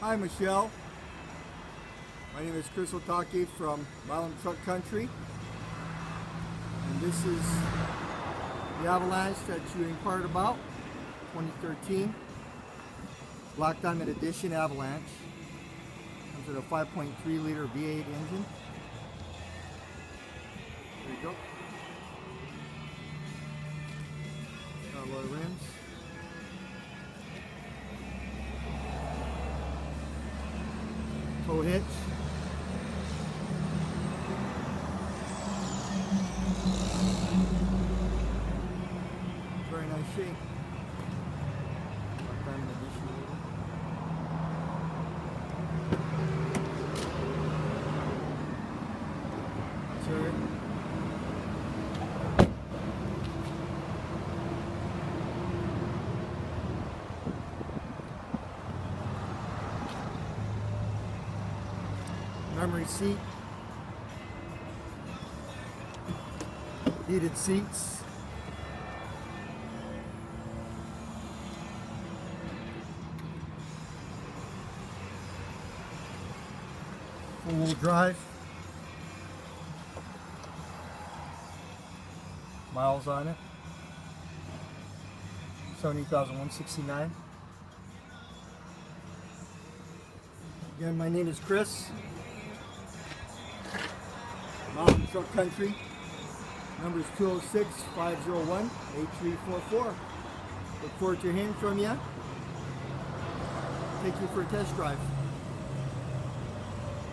Hi Michelle, my name is Chris Otake from Milam Truck Country, and this is the Avalanche that you inquired about, 2013 Black Diamond Edition Avalanche. Comes with a 5.3 liter V8 engine. There you go. Got a lot of rims. Tow hitch. Very nice shape. Black Diamond Edition label. Interior. Memory seat, heated seats, four-wheel drive, miles on it, 70,169. Again, my name is Chris. Mountain Truck Country. Number is 206-501-8344. Look forward to hearing from you. Take you for a test drive.